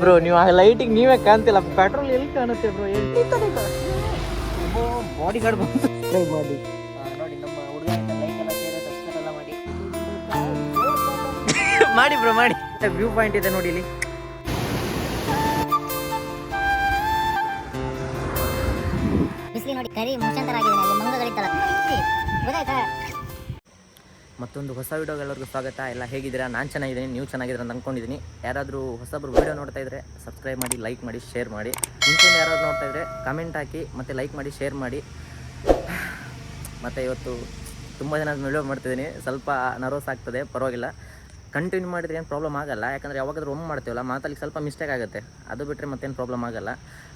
Bro ನೀವು ಆ ಲೈಟಿಗೆ ನೀವೇ ಕಾಣ್ತಿಲ್ಲ, ಪೆಟ್ರೋಲ್ ಎಲ್ಲಿ ಕಾಣುತ್ತೆ ಬ್ರೋ? ಬಾಡಿ ಗಾರ್ಡ್ ಸಬ್ಸ್ಕ್ರೈಬ್ ಮಾಡಿ ನೋಡಿ, ನಮ್ಮ ಹುಡುಗ ಲೈಕ್ ಎಲ್ಲ ಶೇರ್ ಸಬ್ಸ್ಕ್ರೈಬ್ ಎಲ್ಲ ಮಾಡಿ ಮಾಡಿ ಬ್ರೋ ಮಾಡಿ. ವ್ಯೂ ಪಾಯಿಂಟ್ ಇದೆ ನೋಡಿ ಇಲ್ಲಿ. ಬಿಸಿಲಿ ನೋಡಿ ಕರಿ ಮುಷಂತರ ಆಗಿದೆ, ಅಲ್ಲಿ ಮಂಗಗಳಿತ್ತಲ್ಲ ಗೊತ್ತಾಯ್ತಾ? ಮತ್ತೊಂದು ಹೊಸ ವಿಡಿಯೋಗೆ ಎಲ್ಲರಿಗೂ ಸ್ವಾಗತ. ಎಲ್ಲ ಹೇಗಿದ್ದೀರಾ? ನಾನು ಚೆನ್ನಾಗಿದ್ದೀನಿ, ನೀವು ಚೆನ್ನಾಗಿದ್ದೀರಾ ಅಂತ ಅಂದ್ಕೊಂಡಿದ್ದೀನಿ. ಯಾರಾದರೂ ಹೊಸಬ್ರು ವೀಡಿಯೋ ನೋಡ್ತಾ ಇದ್ದರೆ ಸಬ್ಸ್ಕ್ರೈಬ್ ಮಾಡಿ, ಲೈಕ್ ಮಾಡಿ, ಶೇರ್ ಮಾಡಿ. ಮುಂಚೆಯಿಂದ ಯಾರಾದ್ರು ನೋಡ್ತಾ ಇದ್ದರೆ ಕಮೆಂಟ್ ಹಾಕಿ ಮತ್ತು ಲೈಕ್ ಮಾಡಿ, ಶೇರ್ ಮಾಡಿ. ಮತ್ತು ಇವತ್ತು ತುಂಬ ಜನ ವಿಡಿಯೋ ಮಾಡ್ತಿದ್ದೀನಿ, ಸ್ವಲ್ಪ ನರ್ವಸ್ ಆಗ್ತದೆ, ಪರವಾಗಿಲ್ಲ. ಕಂಟಿನ್ಯೂ ಮಾಡಿದರೆ ಏನು ಪ್ರಾಬ್ಲಮ್ ಆಗೋಲ್ಲ, ಯಾಕಂದರೆ ಯಾವಾಗಾದ್ರೂ ಒಮ್ಮೆ ಮಾಡ್ತೀವಲ್ಲ ಮಾತಲ್ಲಿ ಸ್ವಲ್ಪ ಮಿಸ್ಟೇಕ್ ಆಗುತ್ತೆ, ಅದು ಬಿಟ್ಟರೆ ಮತ್ತೇನು ಪ್ರಾಬ್ಲಮ್ ಆಗೋಲ್ಲ.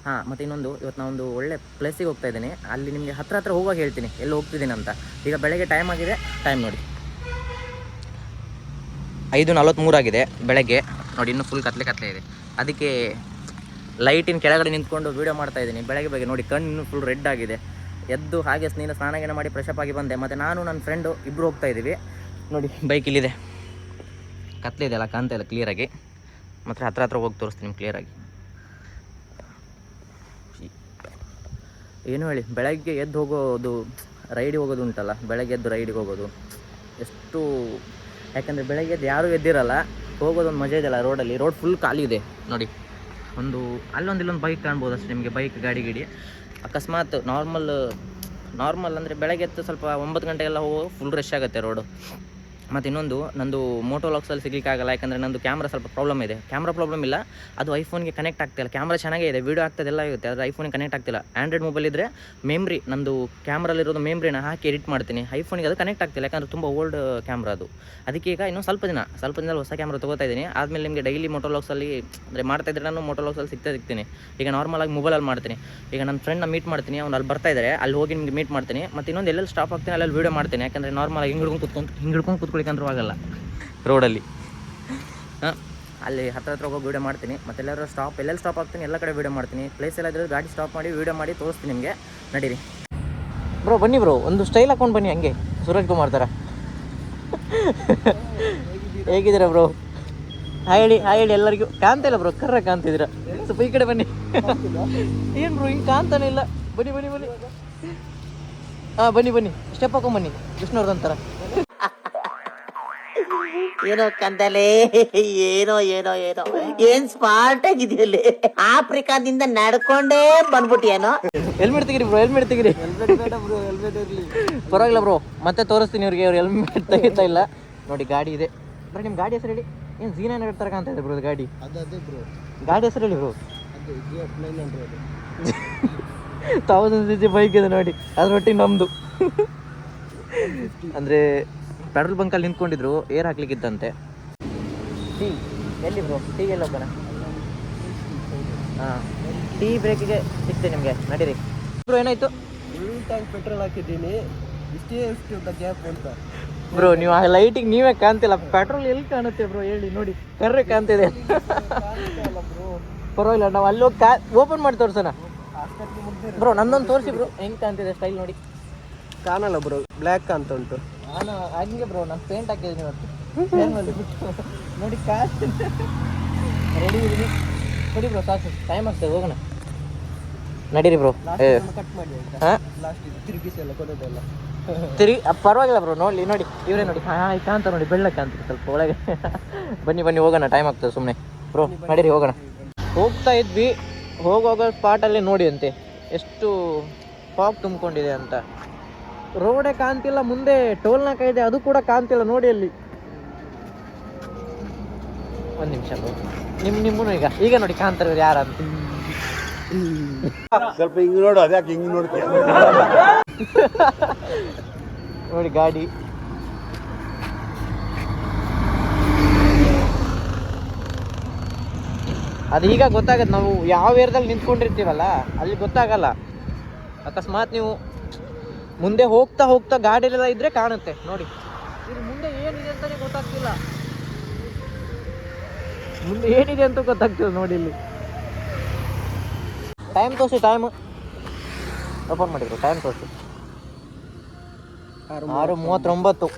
ಹಾಂ, ಮತ್ತು ಇನ್ನೊಂದು, ಇವತ್ತು ನಾನೊಂದು ಒಳ್ಳೆ ಪ್ಲೇಸಿಗೆ ಹೋಗ್ತಾ ಇದ್ದೀನಿ. ಅಲ್ಲಿ ನಿಮಗೆ ಹತ್ರ ಹೋಗುವಾಗ ಹೇಳ್ತೀನಿ ಎಲ್ಲಿ ಹೋಗ್ತಿದ್ದೀನಿ ಅಂತ. ಈಗ ಬೆಳಗ್ಗೆ ಟೈಮ್ ಆಗಿದೆ, ಟೈಮ್ ನೋಡಿ 5:43 ಆಗಿದೆ ಬೆಳಗ್ಗೆ. ನೋಡಿ ಇನ್ನೂ ಫುಲ್ ಕತ್ಲೆ ಇದೆ, ಅದಕ್ಕೆ ಲೈಟಿನ ಕೆಳಗಡೆ ನಿಂತ್ಕೊಂಡು ವೀಡಿಯೋ ಮಾಡ್ತಾಯಿದ್ದೀನಿ. ಬೆಳಗ್ಗೆ ನೋಡಿ ಕಣ್ಣು ಇನ್ನೂ ಫುಲ್ ರೆಡ್ ಆಗಿದೆ. ಎದ್ದು ಹಾಗೆ ಸ್ನಾನ ಮಾಡಿ ಫ್ರೆಶಪ್ ಆಗಿ ಬಂದೆ. ಮತ್ತು ನಾನು ನನ್ನ ಫ್ರೆಂಡು ಇಬ್ಬರು ಹೋಗ್ತಾ ಇದ್ದೀವಿ. ನೋಡಿ ಬೈಕ್ ಇಲ್ಲಿದೆ, ಕತ್ಲೆ ಇದೆಯಲ್ಲ, ಕಾಣ್ತಾ ಇಲ್ಲ ಕ್ಲಿಯರಾಗಿ. ಮತ್ತು ಹತ್ರ ಹೋಗಿ ತೋರಿಸ್ತೀನಿ ನಿಮ್ಗೆ ಕ್ಲಿಯರಾಗಿ. ಏನು ಹೇಳಿ, ಬೆಳಗ್ಗೆ ಎದ್ದು ಹೋಗೋದು, ರೈಡಿಗೆ ಹೋಗೋದು ಉಂಟಲ್ಲ, ಬೆಳಗ್ಗೆ ಎದ್ದು ರೈಡಿಗೆ ಹೋಗೋದು ಎಷ್ಟು, ಯಾಕಂದರೆ ಬೆಳಗ್ಗೆ ಎದ್ದು ಯಾರೂ ಎದ್ದಿರಲ್ಲ, ಹೋಗೋದೊಂದು ಮಜಾ ಇದೆಯಲ್ಲ ರೋಡಲ್ಲಿ. ರೋಡ್ ಫುಲ್ ಖಾಲಿ ಇದೆ ನೋಡಿ. ಇಲ್ಲೊಂದು ಬೈಕ್ ಕಾಣ್ಬೋದು ಅಷ್ಟೇ ನಿಮಗೆ, ಬೈಕ್ ಗಾಡಿ. ಅಕಸ್ಮಾತ್ ನಾರ್ಮಲ್ ಅಂದರೆ ಬೆಳಗ್ಗೆ ಎದ್ದು ಸ್ವಲ್ಪ 9 ಗಂಟೆಗೆಲ್ಲ ಹೋಗೋ ಫುಲ್ ರಶ್ ಆಗುತ್ತೆ ರೋಡು. ಮತ್ತು ಇನ್ನೊಂದು, ನಂದು ಮೋಟೋ ಲಾಕ್ಸಲ್ಲಿ ಸಿಗಲಿಕ್ಕಾಗಲ್ಲ, ಯಾಕಂದರೆ ನಂದು ಕ್ಯಾಮ್ರಾ ಸ್ವಲ್ಪ ಪ್ರಾಬ್ಲಮ್ ಇದೆ. ಕ್ಯಾಮ್ರಾ ಪ್ರಾಬ್ಲಮ್ ಇಲ್ಲ, ಅದು ಐಫೋನ್ಗೆ ಕನೆಕ್ಟ್ ಆಗ್ತಿಲ್ಲ. ಕ್ಯಾಮ್ರಾ ಚೆನ್ನಾಗೇ ಇದೆ, ವೀಡಿಯೋ ಆಗ್ತದೆಲ್ಲ ಆಗುತ್ತೆ, ಆದರೆ ಐಫೋನ್ಗೆ ಕನೆಕ್ಟ್ ಆಗ್ತಿಲ್ಲ. ಆ್ಯಂಡ್ರಾಯ್ಡ್ ಮೊಬೈಲ್ ಇದ್ದರೆ ಮೆಮ್ರಿ, ನಂದು ಕ್ಯಾಮ್ರಲ್ಲಿರೋದು ಮೆಮ್ರಿನ ಹಾಕಿ ಎಡಿಟ್ ಮಾಡ್ತೀನಿ. ಐಫೋನಿಗೆ ಅದು ಕನೆಕ್ಟ್ ಆಗ್ತಿಲ್ಲ, ಯಾಕಂದರೆ ತುಂಬ ಓಲ್ಡ್ ಕ್ಯಾಮ್ರಾ ಅದು. ಅದಕ್ಕೆ ಈಗ ಇನ್ನೂ ಸ್ವಲ್ಪ ದಿನ ಹೊಸ ಕ್ಯಾಮ್ರಾ ತೊಗೋತಾ ಇದ್ದೀನಿ. ಆದಮೇಲೆ ನಿಮಗೆ ಡೈಲಿ ಮೋಟೋ ಲಾಕ್ಸಲ್ಲಿ ಅಂದರೆ ಮಾಡ್ತಾಯಿದ್ರೆ ನಾನು ಮೋಟೋ ಲಾಕ್ಸಲ್ಲಿ ಸಿಗ್ತೀನಿ. ಈಗ ನಾರ್ಮಲಾಗಿ ಮೊಬೈಲಲ್ಲಿ ಮಾಡ್ತೀನಿ. ಈಗ ನನ್ನ ಫ್ರೆಂಡ್ನ ಮೀಟ್ ಮಾಡ್ತೀನಿ, ಅವ್ನು ಅಲ್ಲಿ ಬರ್ತಾ ಇದ್ದಾರೆ, ಅಲ್ಲಿ ಹೋಗಿ ನಿಮಗೆ ಮೀಟ್ ಮಾಡ್ತೀನಿ. ಮತ್ತು ಇನ್ನೊಂದು ಎಲ್ಲೆಲ್ಲಿ ಸ್ಟಾಪ್ ಆಗ್ತೀನಿ ಅಲ್ಲೆಲ್ಲಿ ವೀಡಿಯೋ ಮಾಡ್ತೀನಿ, ಯಾಕಂದರೆ ನಾರ್ಮಲಾಗಿ ಹಿಂಗೆ ಕೂತ್ಕೊಳ್ಳಿಕ್ಕಂದ್ರೂ ಆಗಲ್ಲ ರೋಡಲ್ಲಿ. ಹಾಂ, ಅಲ್ಲಿ ಹತ್ರ ಹೋಗಿ ವೀಡಿಯೋ ಮಾಡ್ತೀನಿ. ಮತ್ತು ಎಲ್ಲೆಲ್ಲಿ ಸ್ಟಾಪ್ ಆಗ್ತೀನಿ ಎಲ್ಲ ಕಡೆ ವೀಡಿಯೋ ಮಾಡ್ತೀನಿ. ಪ್ಲೇಸ್ ಎಲ್ಲ ಇದ್ರೆ ಗಾಡಿ ಸ್ಟಾಪ್ ಮಾಡಿ ವೀಡಿಯೋ ಮಾಡಿ ತೋರಿಸ್ತೀನಿ ನಿಮಗೆ. ನಡೀರಿ ಬ್ರೋ, ಬನ್ನಿ ಬ್ರೋ, ಒಂದು ಸ್ಟೈಲ್ ಹಾಕೊಂಡು ಬನ್ನಿ, ಹಂಗೆ ಸೂರಜ್ ಕುಮಾರ್ ಥರ. ಹೇಗಿದ್ದೀರಾ ಬ್ರೋ? ಹಾಯ್ ಹೇಳಿ ಎಲ್ಲರಿಗೂ. ಕಾಣ್ತಾ ಬ್ರೋ, ಕರ್ರ ಕಾಣ್ತಿದ್ದೀರಾ? ಸ್ವಲ್ಪ ಈ ಕಡೆ ಬನ್ನಿ. ಏನು ಬ್ರೋ ಹಿಂಗೆ ಕಾಣ್ತಾನೆ ಇಲ್ಲ? ಬನ್ನಿ ಹಾಂ, ಬನ್ನಿ ಸ್ಟೆಪ್ ಹಾಕೊಂಬನ್ನಿ, ವಿಷ್ಣುವರ್ಧನ್ ಥರ. ಏನೋ ಕಂದಲೆ, ಏನೋ ಏನ್ ಸ್ಮಾರ್ಟ್ ಆಗಿದೆಯಲ್ಲಿ. ಆಫ್ರಿಕಾದಿಂದ ನಡ್ಕೊಂಡೇ ಬಂದ್ಬಿಟ್ಟಿಯೇನೋ. ಹೆಲ್ಮೆಟ್ ತೆಗಿರಿ ಬ್ರೋ, ಹೆಲ್ಮೆಟ್ ತೆಗಿರಿ. ಪರವಾಗಿಲ್ಲ ಬ್ರೋ, ಮತ್ತೆ ತೋರಿಸ್ತೀನಿ ಇವ್ರಿಗೆ. ಅವ್ರು ಹೆಲ್ಮೆಟ್ ತೆಗಿತಾ ಇಲ್ಲ ನೋಡಿ. ಗಾಡಿ ಇದೆ ಬ್ರೋ, ನಿಮ್ಮ ಗಾಡಿ ಹೆಸರು ಹೇಳಿ. ಏನು ಜೀನ ಥರ ಕಾಣ್ತಾ ಇದೆ ಬ್ರೋ ಗಾಡಿ? ಗಾಡಿ ಹೆಸರು ಹೇಳಿ ಬ್ರೋ. 1000cc ಬೈಕ್ ಇದೆ ನೋಡಿ, ಅದ್ರೊಟ್ಟಿಗೆ ನಮ್ಮದು. ಅಂದರೆ ಪೆಟ್ರೋಲ್ ಬಂಕಲ್ಲಿ ನಿಂತ್ಕೊಂಡಿದ್ರು, ಏರ್ ಹಾಕ್ಲಿಕ್ಕಿತ್ತಂತೆ. ಟೀ ಎಲ್ಲಿ ಬ್ರೋ? ಟೀ ಎಲ್ಲಿ ಹೋಗೋಣ? ಹಾಂ, ಟೀ ಬ್ರೇಕಿಗೆ ಸಿಗ್ತೇನೆ ನಿಮಗೆ, ನಡೀರಿ ಬ್ರೋ. ಏನಾಯಿತು? ಟ್ಯಾಂಕ್ ಪೆಟ್ರೋಲ್ ಹಾಕಿದ್ದೀನಿ, ಇಷ್ಟು ಗ್ಯಾಪ್ ಅಂತ ಬ್ರೋ. ನೀವು ಆ ಲೈಟಿಗೆ ನೀವೇ ಕಾಣ್ತಿಲ್ಲ, ಪೆಟ್ರೋಲ್ ಎಲ್ಲಿ ಕಾಣುತ್ತೆ ಬ್ರೋ ಹೇಳಿ? ನೋಡಿ ಕರ್ರೆ ಕಾಣ್ತಿದೆ. ಪರವಾಗಿಲ್ಲ, ನಾವು ಅಲ್ಲಿ ಹೋಗಿ ಓಪನ್ ಮಾಡಿ ತೋರಿಸೋಣ ಬ್ರೋ. ನನ್ನೊಂದು ತೋರಿಸಿ ಬ್ರೋ, ಹೆಂಗೆ ಕಾಣ್ತಿದೆ ಸ್ಟೈಲ್ ನೋಡಿ. ಕಾಣಲ್ಲ ಬ್ರೋ, ಬ್ಲ್ಯಾಕ್ ಅಂತ ಉಂಟು. ನಾನು ಹಂಗೆ ಬ್ರೋ, ನಾನು ಪೇಂಟ್ ಹಾಕಿದ್ದೀನಿ ಇವತ್ತು ನೋಡಿ. ರೆಡಿ ಇದೀನಿ, ಕೊಡಿ ಬ್ರೋ, ಸಾಕು, ಟೈಮ್ ಆಗ್ತದೆ, ಹೋಗೋಣ ನಡೀರಿ ಬ್ರೋ. ಕಟ್ ಮಾಡಿ ಹಾಂ, ತಿರುಗಿಸಿ ಎಲ್ಲ ಕೊಡೋದೆಲ್ಲ ಪರವಾಗಿಲ್ಲ ಬ್ರೋ. ನೋಡಿ ಇವರೇ ನೋಡಿ. ಹಾಂ, ಕಾಂತ ನೋಡಿ, ಬೆಳ್ಳಕ್ಕೆ ಕಾಣ್ತದೆ ಸ್ವಲ್ಪ ಒಳಗೆ. ಬನ್ನಿ ಹೋಗೋಣ, ಟೈಮ್ ಆಗ್ತದೆ ಸುಮ್ಮನೆ ಬ್ರೋ. ನಡೀರಿ ಹೋಗೋಣ. ಹೋಗ್ತಾ ಇದ್ವಿ, ಹೋಗೋ ಸ್ಪಾಟಲ್ಲೇ ನೋಡಿ ಅಂತೆ ಎಷ್ಟು ಫಾಗ್ ತುಂಬಿಕೊಂಡಿದೆ ಅಂತ. ರೋಡೇ ಕಾಣ್ತಿಲ್ಲ, ಮುಂದೆ ಟೋಲ್ನಾಕ ಇದೆ, ಅದು ಕೂಡ ಕಾಣ್ತಿಲ್ಲ ನೋಡಿ ಅಲ್ಲಿ. ಒಂದು ನಿಮಿಷ ಬ್ರೋ, ನಿಮ್ಮನ್ನು ಈಗ ನೋಡಿ ಕಾಣ್ತಾರೆ ಯಾರಂತ. ಸ್ವಲ್ಪ ಹಿಂಗ್ ನೋಡು, ಅದ್ಯಾಕೆ ಹಿಂಗ್ ನೋಡ್ತೀಯ? ನೋಡಿ ಗಾಡಿ. ಅದು ಈಗ ಗೊತ್ತಾಗತ್ತೆ, ನಾವು ಯಾವ ಏರಿಯಾದಲ್ಲಿ ನಿಂತ್ಕೊಂಡಿರ್ತೀವಲ್ಲ ಅಲ್ಲಿ ಗೊತ್ತಾಗಲ್ಲ. ಅಕಸ್ಮಾತ್ ನೀವು ಮುಂದೆ ಹೋಗ್ತಾ ಗಾಡಿಯಲ್ಲೆಲ್ಲ ಇದ್ರೆ ಕಾಣುತ್ತೆ ನೋಡಿ. ಇದು ಮುಂದೆ ಏನಿದೆ ಅಂತಾನೆ ಗೊತ್ತಾಗ್ತಿಲ್ಲ, ಮುಂದೆ ಏನಿದೆ ಅಂತ ಗೊತ್ತಾಗ್ತಿಲ್ಲ ನೋಡಿ. ಇಲ್ಲಿ ಟೈಮ್ ತೋರಿಸಿ, ಟೈಮ್ ಓಪನ್ ಮಾಡಿದ್ರು, ಟೈಮ್ ತೋರಿಸಿ 6:39.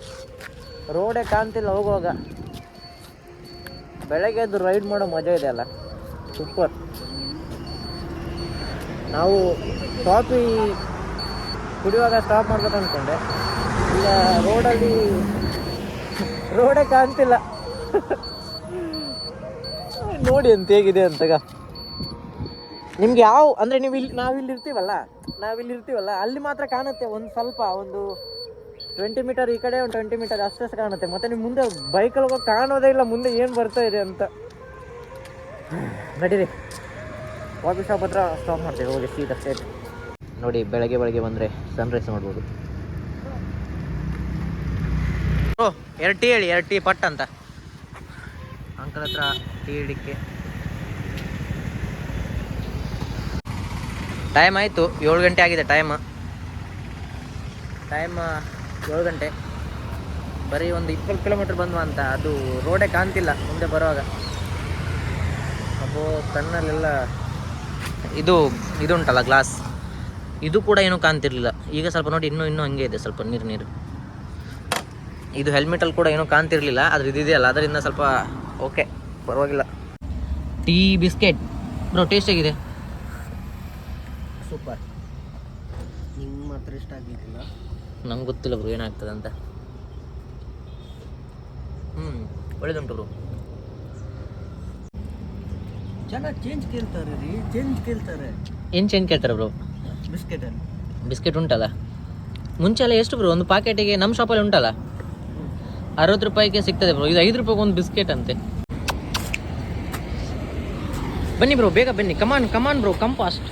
ರೋಡೇ ಕಾಣ್ತಿಲ್ಲ ಹೋಗುವಾಗ. ಬೆಳಗ್ಗೆ ಎದ್ದು ರೈಡ್ ಮಾಡೋ ಮಜಾ ಇದೆ ಅಲ್ಲ. ಸೂಪರ್. ನಾವು ಕಾಫಿ ಕುಡಿಯುವಾಗ ಸ್ಟಾಪ್ ಮಾಡ್ಬೇಕು ಅಂದ್ಕೊಂಡೆ, ಈಗ ರೋಡೇ ಕಾಣ್ತಿಲ್ಲ. ನೋಡಿ ಅಂತ ಹೇಗಿದೆ ಅಂತಗ. ನಿಮ್ಗೆ ಅಂದರೆ ನಾವಿಲ್ಲಿ ಇರ್ತೀವಲ್ಲ ಅಲ್ಲಿ ಮಾತ್ರ ಕಾಣುತ್ತೆ ಒಂದು ಸ್ವಲ್ಪ, ಒಂದು 20 ಮೀಟರ್ ಈ ಕಡೆ, ಒಂದು 20 ಮೀಟರ್ ಅಷ್ಟೇ ಕಾಣುತ್ತೆ. ಮತ್ತೆ ನೀವು ಮುಂದೆ ಬೈಕಲ್ಲಿ ಹೋಗೋಕೆ ಕಾಣೋದೇ ಇಲ್ಲ ಮುಂದೆ ಏನು ಬರ್ತಾ ಇದೆ ಅಂತ. ನಡೀರಿ, ಕಾಫಿ ಶಾಪ್ ಹತ್ರ ಸ್ಟಾಪ್ ಮಾಡ್ತೇವೆ, ಹೋಗಿ ಸೀದಾ ಸ್ಟೇಟ್. ನೋಡಿ, ಬೆಳಗ್ಗೆ ಬಂದರೆ ಸನ್ರೈಸ್ ನೋಡ್ಬೋದು. ಓ, 2 ಟೀ ಹೇಳಿ, 2 ಟೀ ಪಟ್ ಅಂತ ಅಂಕಲ್ ಹತ್ರ ಟೀ ಹಿಡಿಕ್ಕೆ. ಟೈಮ್ ಆಯಿತು, 7 ಗಂಟೆ ಆಗಿದೆ. ಟೈಮ್ 7 ಗಂಟೆ. ಬರೀ ಒಂದು 20 ಕಿಲೋಮೀಟ್ರ್ ಬಂದ್ವಾ ಅಂತ. ಅದು ರೋಡೇ ಕಾಣ್ತಿಲ್ಲ ಮುಂದೆ ಬರುವಾಗ. ಅಬ್ಬೋ, ಕಣ್ಣಲ್ಲೆಲ್ಲ ಇದು ಉಂಟಲ್ಲ ಗ್ಲಾಸ್, ಇದು ಕೂಡ ಏನೂ ಕಾಣ್ತಿರ್ಲಿಲ್ಲ. ಈಗ ಸ್ವಲ್ಪ ನೋಡಿ, ಇನ್ನೂ ಹಂಗೆ ಇದೆ, ಸ್ವಲ್ಪ ನೀರು. ಇದು ಹೆಲ್ಮೆಟಲ್ಲಿ ಕೂಡ ಏನೂ ಕಾಣ್ತಿರ್ಲಿಲ್ಲ, ಆದರೆ ಇದೆಯಲ್ಲ ಅದರಿಂದ ಸ್ವಲ್ಪ ಓಕೆ, ಪರವಾಗಿಲ್ಲ. ಟೀ ಬಿಸ್ಕೆಟ್ ಬ್ರೋ, ಟೇಸ್ಟ್ ಆಗಿದೆ, ಸೂಪರ್. ನಿಮ್ಗೆ ಮಾತ್ರ ಇಷ್ಟ ಆಗಿದ್ದಿಲ್ಲ? ನಮ್ಗೆ ಗೊತ್ತಿಲ್ಲ ಬ್ರೋ ಏನಾಗ್ತದೆ ಅಂತ. ಒಳ್ಳೇದುಂಟು ಬ್ರೋ. ಚೆನ್ನಾಗಿ ಚೇಂಜ್ ಕೇಳ್ತಾರೆ ರೀ, ಚೇಂಜ್ ಕೇಳ್ತಾರೆ. ಏನು ಚೇಂಜ್ ಕೇಳ್ತಾರೆ ಬ್ರೋ? ಬಿಸ್ಕೆಟಲ್ಲಿ ಬಿಸ್ಕೆಟ್ ಉಂಟಲ್ಲ, ಮುಂಚೆ ಎಲ್ಲ ಎಷ್ಟು ಬ್ರೋ ಒಂದು ಪಾಕೆಟಿಗೆ? ನಮ್ಮ ಶಾಪಲ್ಲಿ ಉಂಟಲ್ಲ 60 ರೂಪಾಯಿಗೆ ಸಿಗ್ತದೆ ಬ್ರೋ, ಇದು 5 ರೂಪಾಯಿಗೆ ಒಂದು ಬಿಸ್ಕೆಟ್ ಅಂತೆ. ಬನ್ನಿ ಬ್ರೋ, ಬೇಗ ಬನ್ನಿ, ಕಮಾನ್ ಬ್ರೋ, ಕಮ್ ಫಾಸ್ಟ್.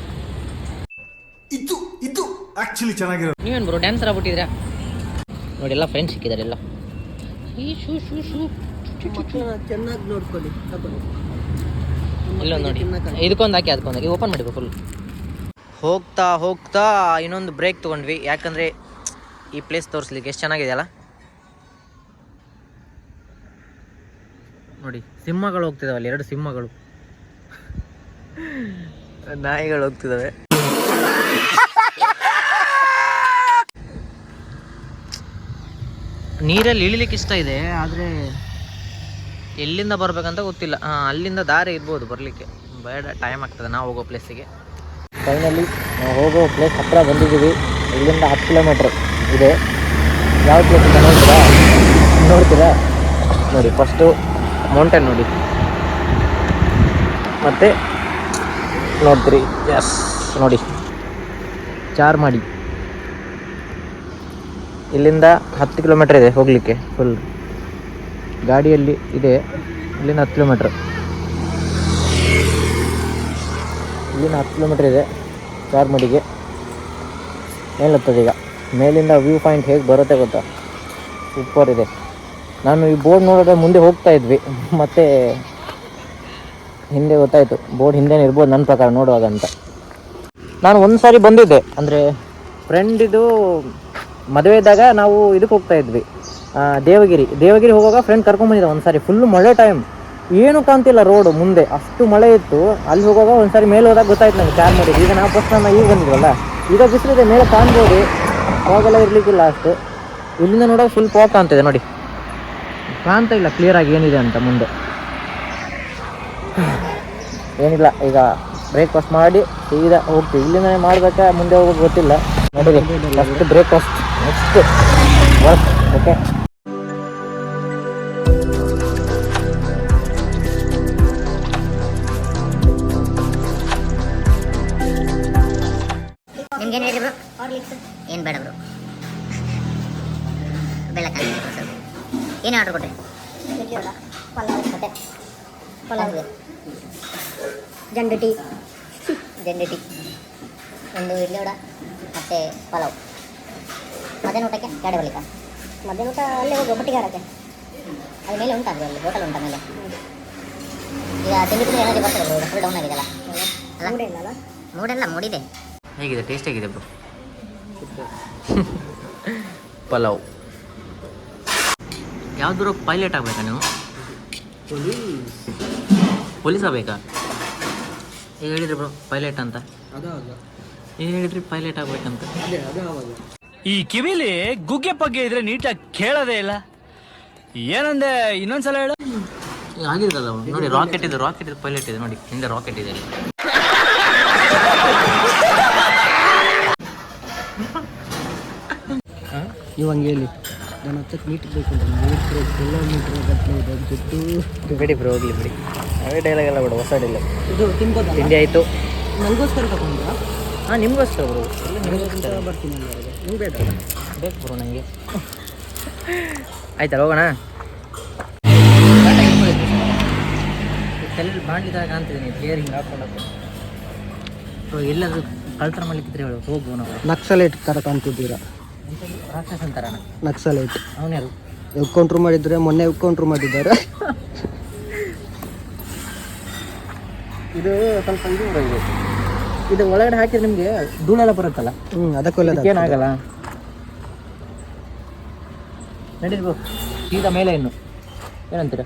ಇದು ಆಕ್ಚುಲಿ ಚೆನ್ನಾಗಿರೋ. ನೀವೇನು ಬ್ರೋ ಡ್ಯಾನ್ಸರ್ ಆಗ್ಬಿಟ್ಟಿದ್ದೀರಾ? ನೋಡಿ, ಎಲ್ಲ ಫ್ರೆಂಡ್ಸ್ ಸಿಕ್ಕಿದ್ದಾರೆ ಎಲ್ಲ. ಈ ಶೂ ಚೆನ್ನಾಗಿ ನೋಡ್ಕೊಳ್ಳಿ. ಇಲ್ಲೊಂದು ನೋಡಿ, ಇದಕ್ಕೊಂದು ಹಾಕಿ ಅದಕ್ಕೊಂದು ಹಾಕಿ ಓಪನ್ ಮಾಡಿ ಫುಲ್. ಹೋಗ್ತಾ ಇನ್ನೊಂದು ಬ್ರೇಕ್ ತೊಗೊಂಡ್ವಿ, ಯಾಕಂದರೆ ಈ ಪ್ಲೇಸ್ ತೋರಿಸ್ಲಿಕ್ಕೆ ಎಷ್ಟು ಚೆನ್ನಾಗಿದೆಯಲ್ಲ. ನೋಡಿ, ಸಿಂಹಗಳು ಹೋಗ್ತಿದ್ದಾವಲ್ಲಿ, 2 ಸಿಂಹಗಳು, ನಾಯಿಗಳು ಹೋಗ್ತಿದ್ದಾವೆ. ನೀರಲ್ಲಿ ಇಳಿಲಿಕ್ಕೆ ಇಷ್ಟ ಇದೆ, ಆದರೆ ಎಲ್ಲಿಂದ ಬರಬೇಕಂತ ಗೊತ್ತಿಲ್ಲ. ಅಲ್ಲಿಂದ ದಾರಿ ಇರ್ಬೋದು ಬರಲಿಕ್ಕೆ, ಬೇಡ, ಟೈಮ್ ಆಗ್ತದೆ ನಾವು ಹೋಗೋ ಪ್ಲೇಸಿಗೆ. ಫೈನಲಿ ನಾವು ಹೋಗೋ ಪ್ಲೇಸ್ ಹತ್ರ ಬಂದಿದ್ದೀವಿ. ಇಲ್ಲಿಂದ 10 ಕಿಲೋಮೀಟ್ರ್ ಇದೆ. ಯಾವ ಪ್ಲೇಸ್ ಅಂತ ನೋಡ್ತೀರಾ? ನೋಡಿ, ಫಸ್ಟು ಮೌಂಟೇನ್ ನೋಡಿ, ಮತ್ತು ನೋಡ್ತೀರಿ, ಎಸ್ ನೋಡಿ, ಚಾರ್ಮಾಡಿ. ಇಲ್ಲಿಂದ 10 ಕಿಲೋಮೀಟ್ರ್ ಇದೆ ಹೋಗಲಿಕ್ಕೆ, ಫುಲ್ ಗಾಡಿಯಲ್ಲಿ ಇದೆ. ಇಲ್ಲಿಂದ 10 ಕಿಲೋಮೀಟ್ರ್, ಇಲ್ಲಿಂದ 10 ಕಿಲೋಮೀಟ್ರ್ ಇದೆ ಚಾರ್ಮಾಡಿಗೆ. ಮೇಲತ್ತದ ಈಗ, ಮೇಲಿಂದ ವ್ಯೂ ಪಾಯಿಂಟ್ ಹೇಗೆ ಬರುತ್ತೆ ಗೊತ್ತಾ, ಸೂಪರ್ ಇದೆ. ನಾನು ಈ ಬೋರ್ಡ್ ನೋಡಿದ್ರೆ ಮುಂದೆ ಹೋಗ್ತಾ ಇದ್ವಿ, ಮತ್ತು ಹಿಂದೆ ಗೊತ್ತಾಯಿತು ಬೋರ್ಡ್ ಹಿಂದೆನೇ ಇರ್ಬೋದು ನನ್ನ ಪ್ರಕಾರ ನೋಡುವಾಗ ಅಂತ. ನಾನು ಒಂದು ಸಾರಿ ಬಂದಿದ್ದೆ, ಅಂದರೆ ಫ್ರೆಂಡಿದು ಮದುವೆ ಇದ್ದಾಗ ನಾವು ಇದಕ್ಕೆ ಹೋಗ್ತಾ ಇದ್ವಿ, ದೇವಗಿರಿ ಹೋಗುವಾಗ ಫ್ರೆಂಡ್ ಕರ್ಕೊಂಡ್ಬಂದಿದ್ದೆ ಒಂದು ಸಾರಿ. ಫುಲ್ಲು ಮಳೆ ಟೈಮ್, ಏನೂ ಕಾಣ್ತಿಲ್ಲ ರೋಡು ಮುಂದೆ, ಅಷ್ಟು ಮಳೆ ಇತ್ತು. ಅಲ್ಲಿ ಹೋಗುವಾಗ ಒಂದು ಸಾರಿ ಮೇಲೆ ಹೋದಾಗ ಗೊತ್ತಾಯ್ತು ನನಗೆ ಚಾರ್ಮಾಡಿ. ಈಗ ನಾವು ಫಸ್ಟ್ ಈಗ ಬಂದಿದ್ವಲ್ಲ, ಈಗ ಬಿಸಿಲಿದೆ, ಮೇಲೆ ಕಾಣ್ಬೋದು, ಅವಾಗೆಲ್ಲ ಇರಲಿಕ್ಕಿಲ್ಲ ಅಷ್ಟು. ಇಲ್ಲಿಂದ ನೋಡೋಕೆ ಫುಲ್ ಫಾಗ್ ಕಾಣ್ತಿದೆ ನೋಡಿ, ಕಾಣ್ತಾ ಇಲ್ಲ ಕ್ಲಿಯರಾಗಿ ಏನಿದೆ ಅಂತ ಮುಂದೆ. ಏನಿಲ್ಲ, ಈಗ ಬ್ರೇಕ್ಫಾಸ್ಟ್ ಮಾಡಿ ಸೀದಾ ಹೋಗ್ತೀವಿ. ಇಲ್ಲಿಂದನೇ ಮಾಡಬೇಕಾ ಮುಂದೆ ಹೋಗೋದು ಗೊತ್ತಿಲ್ಲ. ನೋಡಿರಿ, first breakfast, next work. Okay, ನಿಮ್ಗೇನು ಹೇಳಿ ಬ್ರೋ? ಏನು ಬೇಡ ಬ್ರೋ, ಬೆಳಕ ಏನು ಆರ್ಡ್ರ್ ಕೊಟ್ಟೆ? ಪಲಾವ್, ಜಂಡು ಟೀ, ಒಂದು ಇಡ್ಲಿ ವಡ ಮತ್ತು ಪಲಾವ್. ಮಧ್ಯಾಹ್ನ ಊಟಕ್ಕೆ ಗಾಡಿ ಬರ್ಲಿಕ್ಕ? ಮಧ್ಯಾಹ್ನ ಊಟ ಅಲ್ಲೇ ಹೋಗಿ ಒಬ್ಬಟ್ಟಿಗೆ ಆಡೋಕ್ಕೆ, ಅದು ಮೇಲೆ ಉಂಟಾದ್ರು, ಅಲ್ಲಿ ಹೋಟೆಲ್ ಉಂಟ ಮೇಲೆ. ಈಗ ತಿಂಡಿ ಏನಾದರೂ ಬರ್ತದೆ ಬ್ರೋ, ಫುಲ್ ಡೌನ್ ಆಗಿದೆಲ್ಲ. ಮೂಡಿದೆ. ಹೇಗಿದೆ, ಟೇಸ್ಟ್ ಹೇಗಿದೆ ಬ್ರೋ? ಪಲಾವ್. ಯಾವ್ದು ಪೈಲಟ್ ಆಗಬೇಕಾ ನೀವು? ಪೊಲೀಸ್ ಆಗಬೇಕಾ? ಈಗ ಹೇಳಿದ್ರಿ ಬ್ರೋ ಪೈಲಟ್ ಅಂತ, ಈಗ ಹೇಳಿದ್ರಿ ಪೈಲಟ್ ಆಗ್ಬೇಕಂತ. ಈ ಕಿವಿಲಿ ಗುಗ್ಗೆ ಪಗ್ಗೆ ಇದ್ರೆ ನೀಟಾಗಿ ಕೇಳೋದೇ ಇಲ್ಲ. ಏನಂದೆ, ಇನ್ನೊಂದ್ಸಲ ಹೇಳು. ಆಗಿರಲ್ಲ ನೋಡಿ, ರಾಕೆಟ್ ಇದೆ ಪೈಲಟ್ ಇದೆ ನೋಡಿ, ಹಿಂದೆ ರಾಕೆಟ್ ಇದೆ. ನೀವು ಹಂಗೆ ಹೇಳಿ, ನನ್ನ ಹತ್ತಕ್ಕೆ ನೀಟ್ ಬೇಕು ಅಂತ 3 ಕಿಲೋಮೀಟ್ರ್ ಗಟ್ಟಲೆ ಇದೆ ದುಡ್ಡು. ಬಿಡಿ ಬ್ರೋ, ಹೋಗ್ಲಿ ಬಿಡಿ. ಅವೇ ಡೈಲಾಗ್ ಎಲ್ಲ ಬಿಡು, ಹೊಸ ಡೈಲಾಗ್. ಇದು ತಿನ್ಬೋದಾ? ತಿಂಡಿ ಆಯಿತು. ನನಗೋಸ್ಕರ ತಗೊಂಡ್ರಾ? ಹಾಂ, ನಿಮಗೋಸ್ಕರ ಬ್ರೋ. ನಿಮಗೋಸ್ಕರ ಬರ್ತೀನಿ ಅಲ್ಲಿವರೆಗೆ. ನಿಮ್ಗೆ ಬೇಡ? ಬೇಕು ಬ್ರೋ ನನಗೆ. ಆಯ್ತಲ್ಲ, ಹೋಗೋಣ. ತಲೆಯಲ್ಲಿ ಬಾಂಡ್ಲಿದಾಗ ಕಾಣ್ತಿದ್ದೀನಿ, ಗೇರ್ ಹಿಂಗೆ ಹಾಕೊಂಡು ಬ್ರೋ. ಎಲ್ಲಾದರೂ ಕಳ್ತನ ಮಾಡ್ಲಿಕ್ಕಿದ್ರೆ ಹೇಳು, ಹೋಗುವ ನಾವು. ನಕ್ಸಲೈಟ್ ಥರ ಕಾಣ್ತಿದ್ದೀರಾ? ರಾಕ್ಷಸ ಅಂತಾರಣ. ನಕ್ಸಲೈಟ್ ಅವನ್ಯಾರು? ಎವ್ಕೌಂಟ್ರ್ ಮಾಡಿದ್ರೆ ಮೊನ್ನೆ ಎವ್ಕೌಂಟ್ರ್ ಮಾಡಿದ್ದಾರೆ. ಇದು ಸ್ವಲ್ಪ ಇದು ಇದು ಇದು ಒಳಗಡೆ ಹಾಕಿದ್ರೆ ನಿಮಗೆ ಧೂಳೆಲ್ಲ ಬರುತ್ತಲ್ಲ, ಅದಕ್ಕೆಲ್ಲ ಏನಾಗಲ್ಲ. ನಡೀರಿ ಸೀದಾ ಮೇಲೆ ಇನ್ನು ಏನಂತೀರ?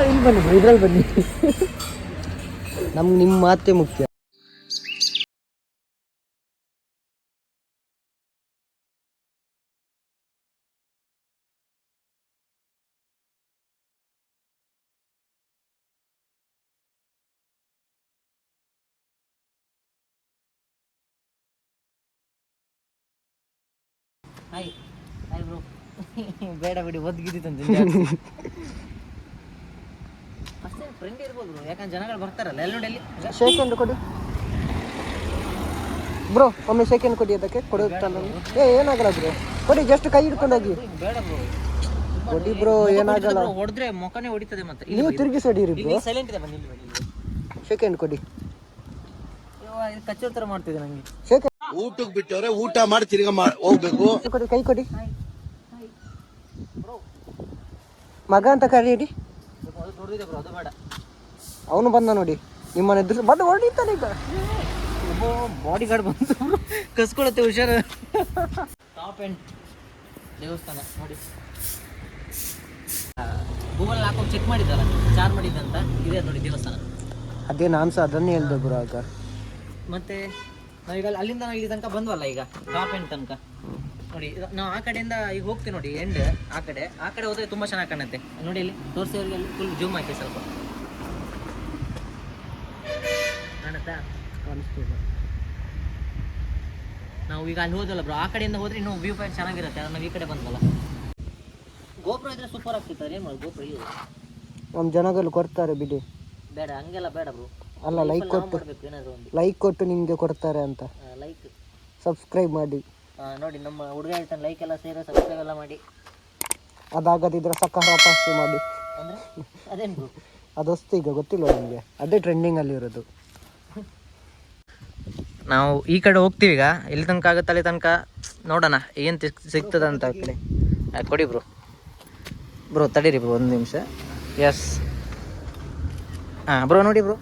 ಇಲ್ಲಿ ಬನ್ನಿ ಬ್ರೋ, ಇದ್ರಲ್ಲಿ ಬನ್ನಿ. ನಮ್ಗೆ ನಿಮ್ಮ ಮಾತೇ ಮುಖ್ಯ. Hi hi bro. ಬೇಡ ಬಿಡಿ, ಒದ್ಗಿದ್ದಿತ್ತಂತೆ ಅಷ್ಟೇ. ಫ್ರೆಂಡ್ ಇರ್ಬೋದು ಬ್ರೋ, ಯಾಕಂದ್ರೆ ಜನಗಳು ಬರ್ತಾರಲ್ಲ ಎಲ್ಲ ನೋಡಿ. ಅಲ್ಲಿ ಸೆಕೆಂಡ್ ಕೊಡಿ ಬ್ರೋ, ಒಮ್ಮೆ ಸೆಕೆಂಡ್ ಕೊಡಿ. ಅದಕ್ಕೆ ಕೊಡುತ್ತಲ್ಲ. ಏನಾಗಲ್ಲ ಬ್ರೋ, ಕೊಡಿ, ಜಸ್ಟ್ ಕೈ ಹಿಡ್ಕೊಂಡು ಹೋಗಿ. ಬೇಡ ಬ್ರೋ, ಕೊಡಿ ಬ್ರೋ, ಏನಾಗಲ್ಲ. ಹೊಡೆದ್ರೆ ಮುಖನೇ ಹೊಡಿತದೆ. ಮತ್ತೆ ನೀವು ತಿರುಗಿಸಿ ಹೊಡೀರಿ ಬ್ರೋ. ಸೈಲೆಂಟ್ ಇದೆ, ಬನ್ನಿ ಇಲ್ಲಿ. ಸೆಕೆಂಡ್ ಕೊಡಿ. ಕಚ್ಚೋರ್ ಥರ ಮಾಡ್ತಿದೆ ನನಗೆ. ಸೆಕೆಂಡ್ ಊಟಕ್ಕೆ ಬಿಟ್ಟವ್ರೆ, ಊಟ ಮಾಡಿ ತಿರ್ಗಾ ಹೋಗ್ಬೇಕು. ಕೊಡಿ, ಕೈ ಕೊಡಿ. ಮಗ ಅಂತ ಕರೀರಿ. ಅದು ದೊಡ್ಡದಿದೆ ಬ್ರೋ, ಅದು ಬೇಡ. ಅವನು ಬಂದ ನೋಡಿ, ನಿಮ್ಮನ್ನ ಎದುರು ಬಂದು ಹೊಡಿತಾನೆ ಈಗ. ಬಾಡಿ ಗಾರ್ಡ್ ಬಂತು, ಕಸ್ಕೊಳತ್ತೆ, ಹುಷಾರು. ಟಾಪ್ ಎಂಡ್ ದೇವಸ್ಥಾನ ನೋಡಿ. ಗೂಗಲ್ ಹಾಕೋಗಿ ಚೆಕ್ ಮಾಡಿದ್ದಲ್ಲ, ಚಾರ್ ಮಾಡಿದ್ದಂತ ಇದೆ ನೋಡಿ ದೇವಸ್ಥಾನ. ಅದೇ ನಾನು ಸಹ ಅದನ್ನೇ ಹೇಳ್ದೆ ಬ್ರೋ. ಆಗ ಮತ್ತೆ ನಾವೀಗ ಅಲ್ಲಿಂದ ನಾವು ಇಲ್ಲಿ ತನಕ ಬಂದ್ವಲ್ಲ, ಈಗ ಟಾಪ್ ಎಂಡ್ ತನಕ ನೋಡಿ. ನಾವು ಆ ಕಡೆಯಿಂದ ಈಗ ಹೋಗ್ತೀವಿ ನೋಡಿ, ಎಂಡ್ ಆ ಕಡೆ ಹೋದ್ರೆ ತುಂಬ ಚೆನ್ನಾಗಿ ಕಾಣುತ್ತೆ ನೋಡಿ. ಇಲ್ಲಿ ತೋರಿಸೋರಿಗೆ ಅಲ್ಲಿ ಫುಲ್ ಜೂಮ್ ಹಾಕಿ ಸ್ವಲ್ಪ ಕಾಣುತ್ತಾ? ಕಾಣಿಸ್ತಿದೆ. ನಾವು ಈಗ ಅಲ್ಲಿ ಹೋದಲ್ಲ ಬ್ರೋ, ಆ ಕಡೆಯಿಂದ ಹೋದ್ರೆ ಇನ್ನೂ ವ್ಯೂ ಪಾಯಿಂಟ್ ಚೆನ್ನಾಗಿರುತ್ತೆ. ಅದು ನಾವು ಈ ಕಡೆ ಬಂದ್ವಲ್ಲ. ಗೋಪುರ ಇದ್ರೆ ಸೂಪರ್ ಆಗ್ತಿತ್ತು. ಏನು ಮಾಡಿ ಗೋಪುರ ಇದು ನಮ್ಮ ಜನಗಳು ಕೊಡ್ತಾರೆ ಬಿಡಿ. ಬೇಡ, ಹಂಗೆಲ್ಲ ಬೇಡ ಬ್ರೋ. ಅಲ್ಲ, ಲೈಕ್ ಕೊಟ್ಟು ಮಾಡಬೇಕು ಏನಾದರೂ ಒಂದು. ಲೈಕ್ ಕೊಟ್ಟು ನಿಮಗೆ ಕೊಡ್ತಾರೆ ಅಂತ. ಲೈಕ್ ಸಬ್ಸ್ಕ್ರೈಬ್ ಮಾಡಿ ನೋಡಿ. ನಮ್ಮ ಹುಡುಗ ಹೇಳ್ತಾನೆ, ಲೈಕ್ ಎಲ್ಲ ಸೇರಿ ಸಬ್ಸ್ಕ್ರೈಬ್ ಎಲ್ಲ ಮಾಡಿ. ಅದಾಗದಿದ್ರೆ ಸಕಾರಾಪಾಸ್ತು ಮಾಡಿ. ಅಂದರೆ ಅದೇನು ಬ್ರೋ? ಅದೊಸ್ತು ಈಗ ಗೊತ್ತಿಲ್ಲ ನಿಮಗೆ, ಅದೇ ಟ್ರೆಂಡಿಂಗಲ್ಲಿ ಇರೋದು. ನಾವು ಈ ಕಡೆ ಹೋಗ್ತೀವಿ ಈಗ. ಇಲ್ಲಿ ತನಕ ಆಗುತ್ತೆ, ಅಲ್ಲಿ ತನಕ ನೋಡೋಣ ಏನು ಸಿಗ್ತದೆ ಅಂತ. ಆ ಕಡೆ ಕೊಡಿ ಬ್ರೋ ತಡೀರಿ ಬ್ರೋ, ಒಂದು ನಿಮಿಷ. ಎಸ್, ಹಾಂ ಬ್ರೋ ನೋಡಿ ಬ್ರೋ,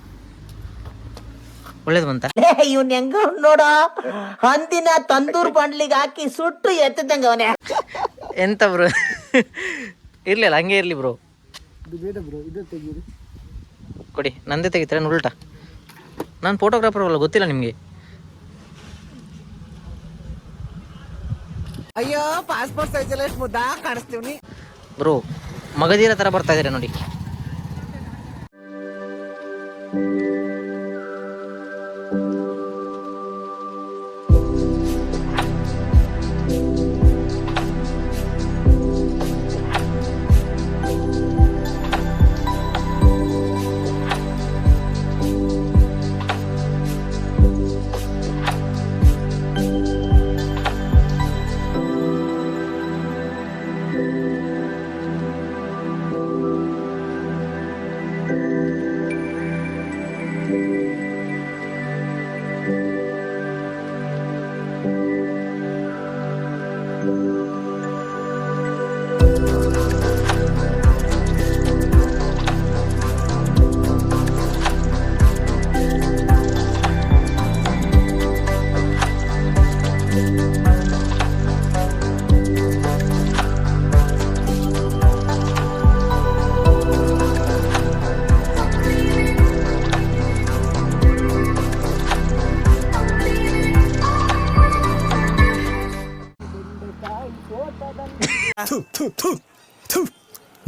ಒಳ್ಳೇದು ಬಂತ. ಇವ್ನ ಹೆಂಗ ನೋಡ, ಹಂದಿನ ತಂದೂರ್ ಬಂಡ್ಲಿಗೆ ಹಾಕಿ ಸುಟ್ಟು ಎತ್ತದಂಗ ಅವನೇ. ಎಂತ ಬ್ರೋ, ಇರ್ಲಿಲ್ಲ, ಹಂಗೆ ಇರಲಿ ಬ್ರೋ. ಇದು ಬೇಡ ಬ್ರೋ, ಇದು ತೆಗೀರಿ. ಕೊಡಿ, ನಂದೇ ತೆಗಿತೀರ ಉಲ್ಟಾ? ನಾನು ಫೋಟೋಗ್ರಾಫರ್ ಅಲ್ಲ, ಗೊತ್ತಿಲ್ಲ ನಿಮಗೆ? ಅಯ್ಯೋ, ಪಾಸ್ಪೋರ್ಟ್ ಸೈಜ್ ಎಲ್ಲ ಎಷ್ಟು ಮುದ್ದಾ ಕಾಣಿಸ್ತೀವಿ ಬ್ರೋ. ಮಗದೀರ ಥರ ಬರ್ತಾ ಇದ್ದೀರಾ ನೋಡಿ.